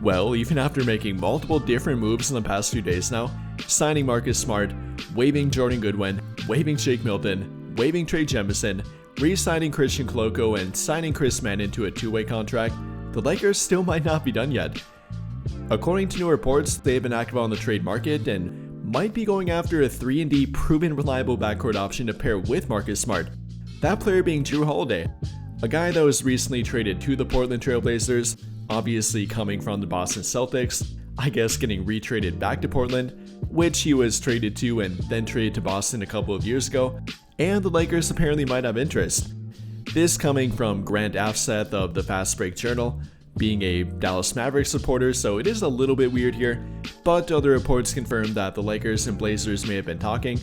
Well, even after making multiple different moves in the past few days now, signing Marcus Smart, waiving Jordan Goodwin, waiving Shake Milton, waiving Trey Jemison, re-signing Christian Koloko, and signing Chris Mann into a two-way contract, the Lakers still might not be done yet. According to new reports, they have been active on the trade market and might be going after a 3-and-D proven reliable backcourt option to pair with Marcus Smart. That player being Jrue Holiday, a guy that was recently traded to the Portland Trail Blazers, obviously coming from the Boston Celtics, I guess getting retraded back to Portland, which he was traded to and then traded to Boston a couple of years ago, and the Lakers apparently might have interest. This coming from Grant Afseth of the Fast Break Journal, being a Dallas Mavericks supporter, so it is a little bit weird here, but other reports confirm that the Lakers and Blazers may have been talking.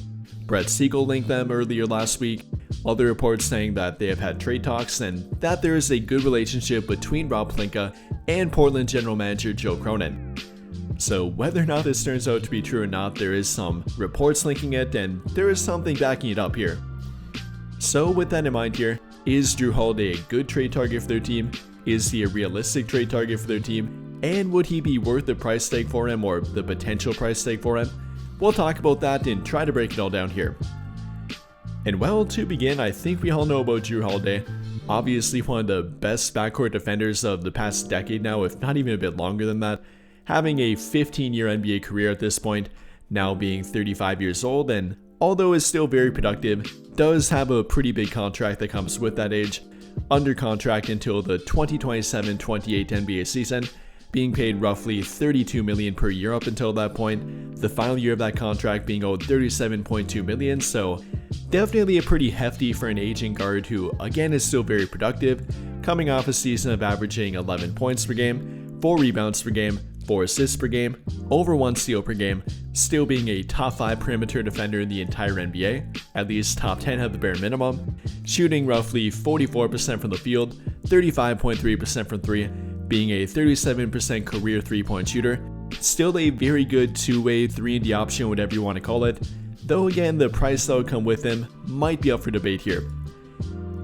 Brett Siegel linked them earlier last week, other reports saying that they have had trade talks and that there is a good relationship between Rob Pelinka and Portland general manager Joe Cronin. So whether or not this turns out to be true or not, there is some reports linking it and there is something backing it up here. So with that in mind here, is Jrue Holiday a good trade target for their team? Is he a realistic trade target for their team? And would he be worth the price tag for him or the potential price tag for him? We'll talk about that and try to break it all down here. And well, to begin, I think we all know about Jrue Holiday. Obviously one of the best backcourt defenders of the past decade now, if not even a bit longer than that. Having a 15-year NBA career at this point, now being 35 years old, and although is still very productive, does have a pretty big contract that comes with that age. Under contract until the 2027-28 NBA season, being paid roughly $32 million per year up until that point, the final year of that contract being owed $37.2 million, so definitely a pretty hefty for an aging guard who again is still very productive, coming off a season of averaging 11 points per game, 4 rebounds per game, 4 assists per game, over 1 steal per game, still being a top 5 perimeter defender in the entire NBA, at least top 10 at the bare minimum, shooting roughly 44% from the field, 35.3% from 3, being a 37% career 3-point shooter, still a very good two-way 3-and-D option, whatever you want to call it, though again the price that would come with him might be up for debate here.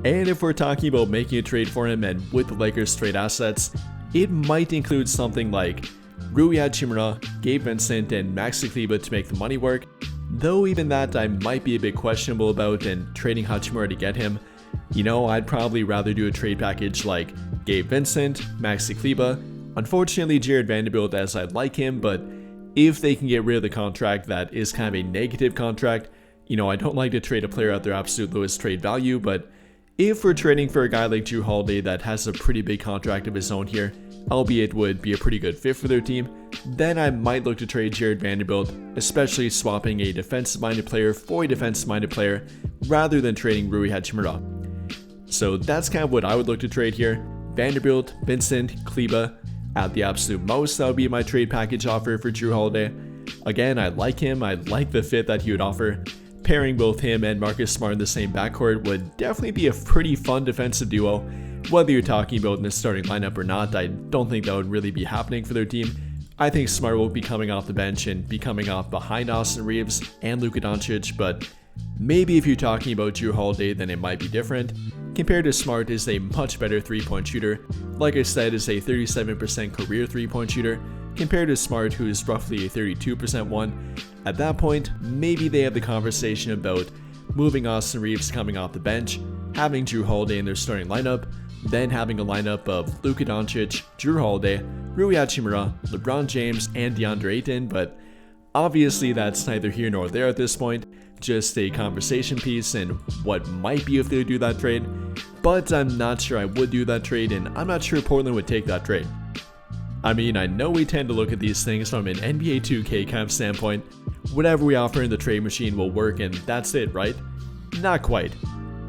And if we're talking about making a trade for him and with the Lakers trade assets, it might include something like Rui Hachimura, Gabe Vincent, and Maxi Kleber to make the money work, though even that I might be a bit questionable about and trading Hachimura to get him. You know, I'd probably rather do a trade package like Gabe Vincent, Maxi Kleber, unfortunately Jared Vanderbilt as I'd like him, but if they can get rid of the contract that is kind of a negative contract, you know, I don't like to trade a player at their absolute lowest trade value, but if we're trading for a guy like Jrue Holiday that has a pretty big contract of his own here, albeit would be a pretty good fit for their team, then I might look to trade Jared Vanderbilt, especially swapping a defensive-minded player for a defensive-minded player, rather than trading Rui Hachimura. So that's kind of what I would look to trade here. Vanderbilt, Vincent, Kleber. At the absolute most, that would be my trade package offer for Jrue Holiday. Again, I like him, I like the fit that he would offer. Pairing both him and Marcus Smart in the same backcourt would definitely be a pretty fun defensive duo. Whether you're talking about in the starting lineup or not, I don't think that would really be happening for their team. I think Smart will be coming off the bench and be coming off behind Austin Reeves and Luka Doncic, but maybe if you're talking about Jrue Holiday, then it might be different. Compared to Smart is a much better 3-point shooter. Like I said, is a 37% career 3-point shooter, compared to Smart, who is roughly a 32% one. At that point, maybe they have the conversation about moving Austin Reeves coming off the bench, having Jrue Holiday in their starting lineup, then having a lineup of Luka Doncic, Jrue Holiday, Rui Hachimura, LeBron James, and DeAndre Ayton, but obviously that's neither here nor there at this point, just a conversation piece and what might be if they do that trade, but I'm not sure I would do that trade and I'm not sure Portland would take that trade. I mean, I know we tend to look at these things from an NBA 2K kind of standpoint. Whatever we offer in the trade machine will work and that's it, right? Not quite.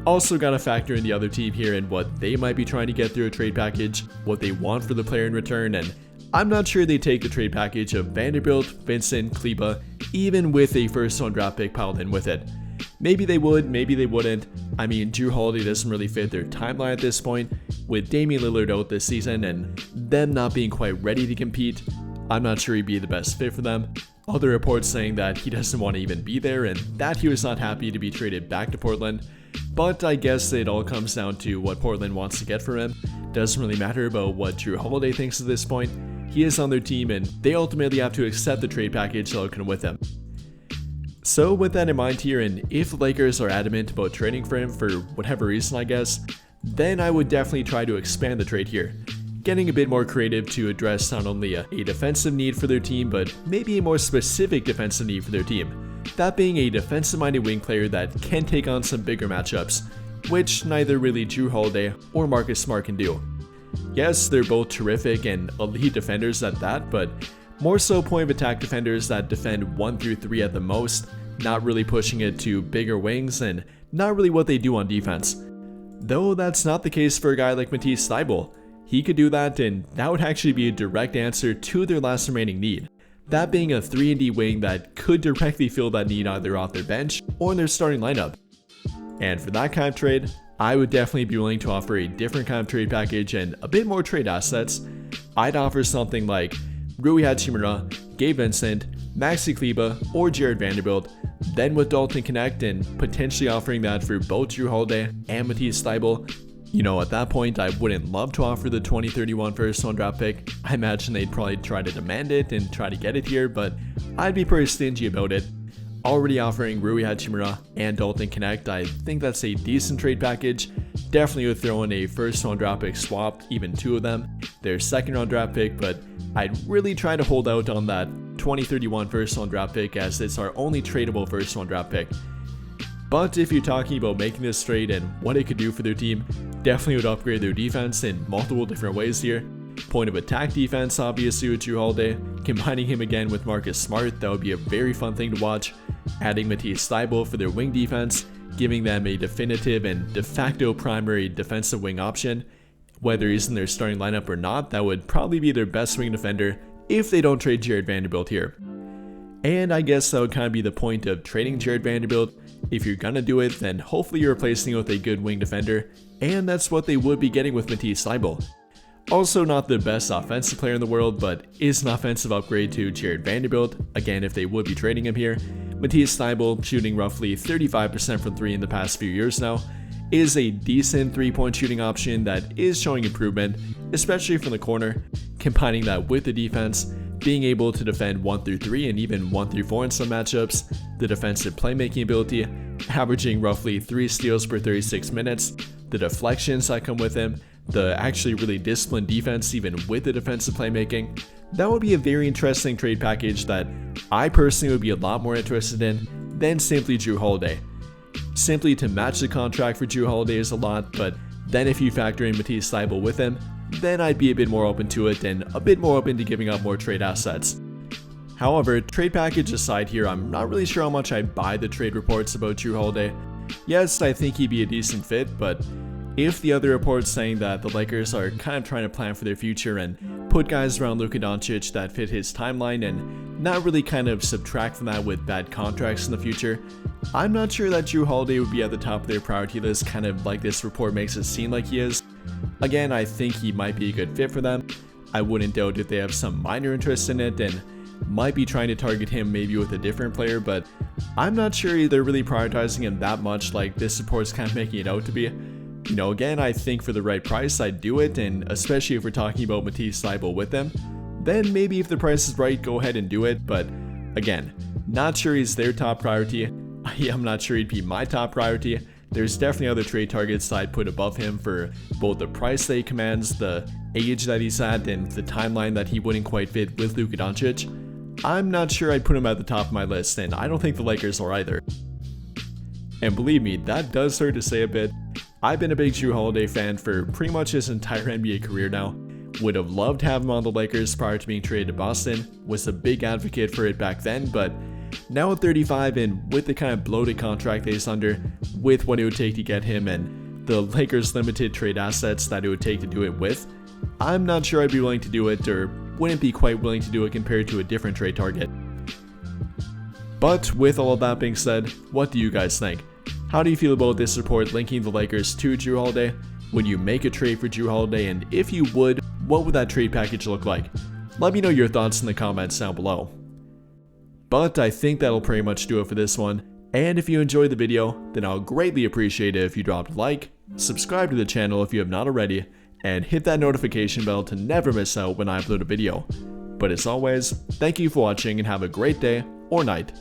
Also gotta factor in the other team here and what they might be trying to get through a trade package, what they want for the player in return, and I'm not sure they take the trade package of Vanderbilt, Vincent, Kleber, even with a first-round draft pick piled in with it. Maybe they would, maybe they wouldn't. I mean, Jrue Holiday doesn't really fit their timeline at this point, with Damian Lillard out this season and them not being quite ready to compete. I'm not sure he'd be the best fit for them. Other reports saying that he doesn't want to even be there and that he was not happy to be traded back to Portland. But I guess it all comes down to what Portland wants to get for him. Doesn't really matter about what Jrue Holiday thinks at this point. he is on their team and they ultimately have to accept the trade package that'll come with him. So with that in mind here, and if the Lakers are adamant about trading for him for whatever reason I guess, then I would definitely try to expand the trade here, getting a bit more creative to address not only a defensive need for their team, but maybe a more specific defensive need for their team. That being a defensive-minded wing player that can take on some bigger matchups, which neither really Jrue Holiday or Marcus Smart can do. Yes, they're both terrific and elite defenders at that, but more so point of attack defenders that defend 1 through 3 at the most, not really pushing it to bigger wings and not really what they do on defense. Though that's not the case for a guy like Matisse Thybulle. He could do that, and that would actually be a direct answer to their last remaining need. That being a 3-and-D wing that could directly fill that need either off their bench or in their starting lineup. And for that kind of trade, I would definitely be willing to offer a different kind of trade package and a bit more trade assets. I'd offer something like Rui Hachimura, Gabe Vincent, Maxi Kleber, or Jared Vanderbilt, then with Dalton Connect and potentially offering that for both Jrue Holiday and Matisse Thybulle. You know, at that point, I wouldn't love to offer the 2031 first-round draft pick. I imagine they'd probably try to demand it and try to get it here, but I'd be pretty stingy about it. Already offering Rui Hachimura and Dalton Connect, I think that's a decent trade package. Definitely would throw in a first-round draft pick swap, even 2 of them. Their second-round draft pick, but I'd really try to hold out on that 2031 first-round draft pick as it's our only tradable first-round draft pick. But if you're talking about making this trade and what it could do for their team, definitely would upgrade their defense in multiple different ways here. Point of attack defense, obviously, with Jrue Holiday. Combining him again with Marcus Smart, that would be a very fun thing to watch. Adding Matisse Thybulle for their wing defense, giving them a definitive and de facto primary defensive wing option. Whether he's in their starting lineup or not, that would probably be their best wing defender if they don't trade Jared Vanderbilt here. And I guess that would kind of be the point of trading Jared Vanderbilt. If you're gonna do it, then hopefully you're replacing it with a good wing defender, and that's what they would be getting with Matisse Thybulle. Also not the best offensive player in the world, but is an offensive upgrade to Jared Vanderbilt, again if they would be trading him here. Matisse Thybulle, shooting roughly 35% from 3 in the past few years now, is a decent 3-point shooting option that is showing improvement, especially from the corner. Combining that with the defense, being able to defend 1 through 3 and even 1 through 4 in some matchups, the defensive playmaking ability, averaging roughly 3 steals per 36 minutes, the deflections that come with him, the actually really disciplined defense even with the defensive playmaking. That would be a very interesting trade package that I personally would be a lot more interested in than simply Jrue Holiday. Simply to match the contract for Jrue Holiday is a lot, but then if you factor in Matisse Thybulle with him, then I'd be a bit more open to it and a bit more open to giving up more trade assets. However, trade package aside here, I'm not really sure how much I buy the trade reports about Jrue Holiday. Yes, I think he'd be a decent fit, but if the other reports saying that the Lakers are kind of trying to plan for their future and put guys around Luka Doncic that fit his timeline and not really kind of subtract from that with bad contracts in the future, I'm not sure that Jrue Holiday would be at the top of their priority list, kind of like this report makes it seem like he is. Again, I think he might be a good fit for them. I wouldn't doubt if they have some minor interest in it and might be trying to target him maybe with a different player, but I'm not sure they're really prioritizing him that much like this report's kind of making it out to be. You know, again, I think for the right price, I'd do it, and especially if we're talking about Matisse Thybulle with them, then maybe if the price is right, go ahead and do it, but again, not sure he's their top priority. I'm not sure he'd be my top priority. There's definitely other trade targets that I'd put above him for both the price that he commands, the age that he's at, and the timeline that he wouldn't quite fit with Luka Doncic. I'm not sure I'd put him at the top of my list, and I don't think the Lakers are either. And believe me, that does hurt to say a bit. I've been a big Jrue Holiday fan for pretty much his entire NBA career now. Would have loved to have him on the Lakers prior to being traded to Boston, was a big advocate for it back then, but now at 35 and with the kind of bloated contract that he's under, with what it would take to get him and the Lakers' limited trade assets that it would take to do it with, I'm not sure I'd be willing to do it or wouldn't be quite willing to do it compared to a different trade target. But with all of that being said, what do you guys think? How do you feel about this report linking the Lakers to Jrue Holiday? Would you make a trade for Jrue Holiday, and if you would, what would that trade package look like? Let me know your thoughts in the comments down below. But I think that'll pretty much do it for this one, and if you enjoyed the video, then I'll greatly appreciate it if you dropped a like, subscribe to the channel if you have not already, and hit that notification bell to never miss out when I upload a video. But as always, thank you for watching and have a great day or night.